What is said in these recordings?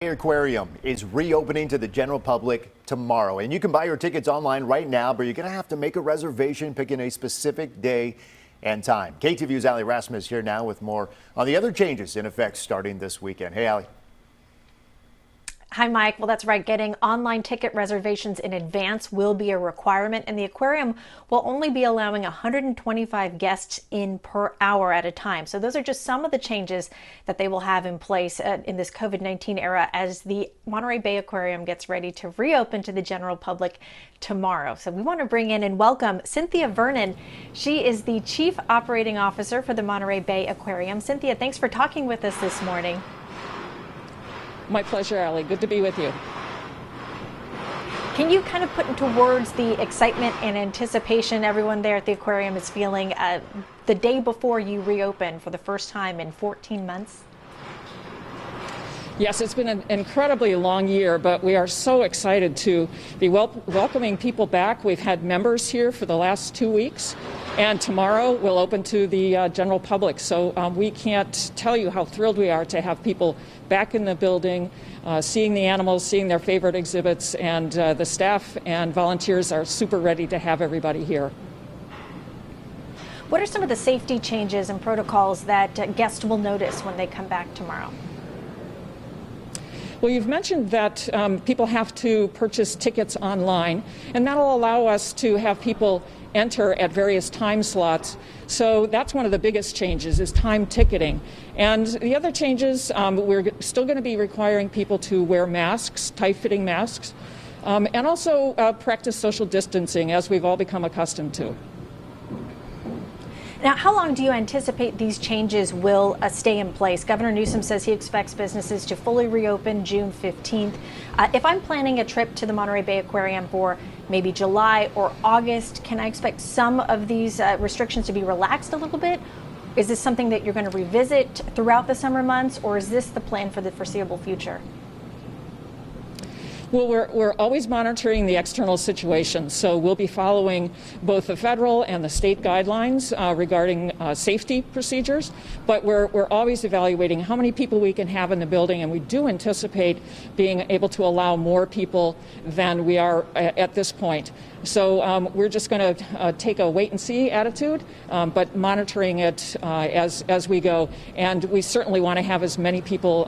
Aquarium is reopening to the general public tomorrow, and you can buy your tickets online right now, but you're going to have to make a reservation, picking a specific day and time. KTVU's Ali Rasmus here now with more on the other changes in effect starting this weekend. Hey, Ali. Hi, Mike. Well, that's right. Getting online ticket reservations in advance will be a requirement, and the aquarium will only be allowing 125 guests in per hour at a time. So those are just some of the changes that they will have in place in this COVID-19 era as the Monterey Bay Aquarium gets ready to reopen to the general public tomorrow. So we want to bring in and welcome Cynthia Vernon. She is the Chief Operating Officer for the Monterey Bay Aquarium. Cynthia, thanks for talking with us this morning. My pleasure, Ali. Good to be with you. Can you kind of put into words the excitement and anticipation everyone there at the aquarium is feeling the day before you reopen for the first time in 14 months? Yes, it's been an incredibly long year, but we are so excited to be welcoming people back. We've had members here for the last 2 weeks, and tomorrow we'll open to the general public. So we can't tell you how thrilled we are to have people back in the building, seeing the animals, seeing their favorite exhibits, and the staff and volunteers are super ready to have everybody here. What are some of the safety changes and protocols that guests will notice when they come back tomorrow? Well, you've mentioned that people have to purchase tickets online, and that'll allow us to have people enter at various time slots. So that's one of the biggest changes is time ticketing. And the other changes, we're still going to be requiring people to wear masks, tight-fitting masks, and also practice social distancing as we've all become accustomed to. Now, how long do you anticipate these changes will stay in place? Governor Newsom says he expects businesses to fully reopen June 15th. If I'm planning a trip to the Monterey Bay Aquarium for maybe July or August, can I expect some of these restrictions to be relaxed a little bit? Is this something that you're going to revisit throughout the summer months, or is this the plan for the foreseeable future? Well, we're always monitoring the external situation, so we'll be following both the federal and the state guidelines regarding safety procedures, but we're always evaluating how many people we can have in the building, and we do anticipate being able to allow more people than we are at this point. So we're just going to take a wait-and-see attitude, but monitoring it as we go, and we certainly want to have as many people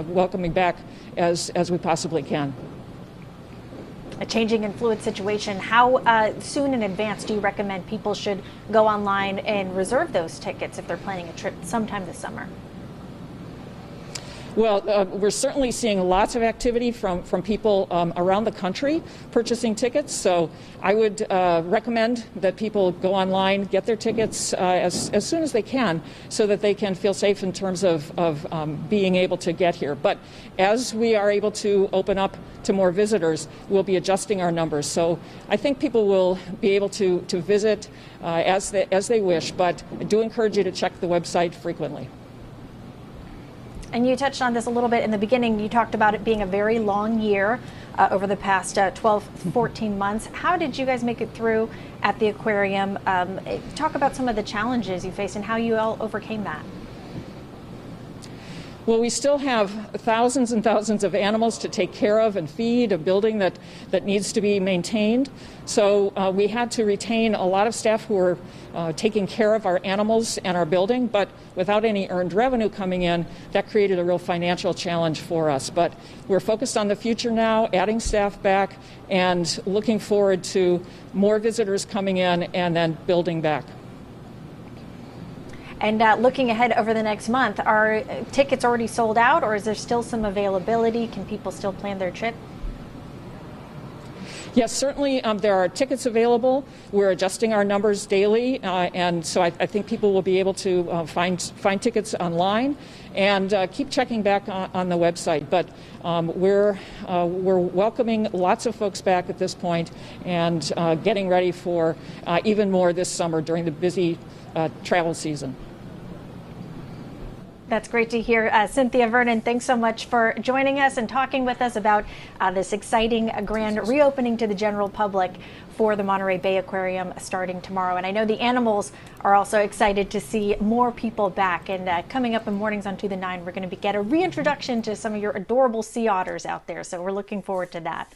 welcoming back as we possibly can. A changing and fluid situation. How soon in advance do you recommend people should go online and reserve those tickets if they're planning a trip sometime this summer? Well, we're certainly seeing lots of activity from people around the country purchasing tickets. So I would recommend that people go online, get their tickets as soon as they can so that they can feel safe in terms of being able to get here. But as we are able to open up to more visitors, we'll be adjusting our numbers. So I think people will be able to visit as they wish, but I do encourage you to check the website frequently. And you touched on this a little bit in the beginning. You talked about it being a very long year over the past 12, 14 months. How did you guys make it through at the aquarium? Talk about some of the challenges you faced and how you all overcame that. Well, we still have thousands and thousands of animals to take care of and feed, a building that needs to be maintained. So we had to retain a lot of staff who were taking care of our animals and our building, but without any earned revenue coming in, that created a real financial challenge for us. But we're focused on the future now, adding staff back, and looking forward to more visitors coming in and then building back. And looking ahead over the next month, are tickets already sold out, or is there still some availability? Can people still plan their trip? Yes, certainly there are tickets available. We're adjusting our numbers daily, and so I think people will be able to find tickets online and keep checking back on the website. But we're welcoming lots of folks back at this point and getting ready for even more this summer during the busy travel season. That's great to hear. Cynthia Vernon, thanks so much for joining us and talking with us about this exciting grand reopening to the general public for the Monterey Bay Aquarium starting tomorrow. And I know the animals are also excited to see more people back. And coming up in Mornings on 2 to 9, we're going to get a reintroduction to some of your adorable sea otters out there. So we're looking forward to that.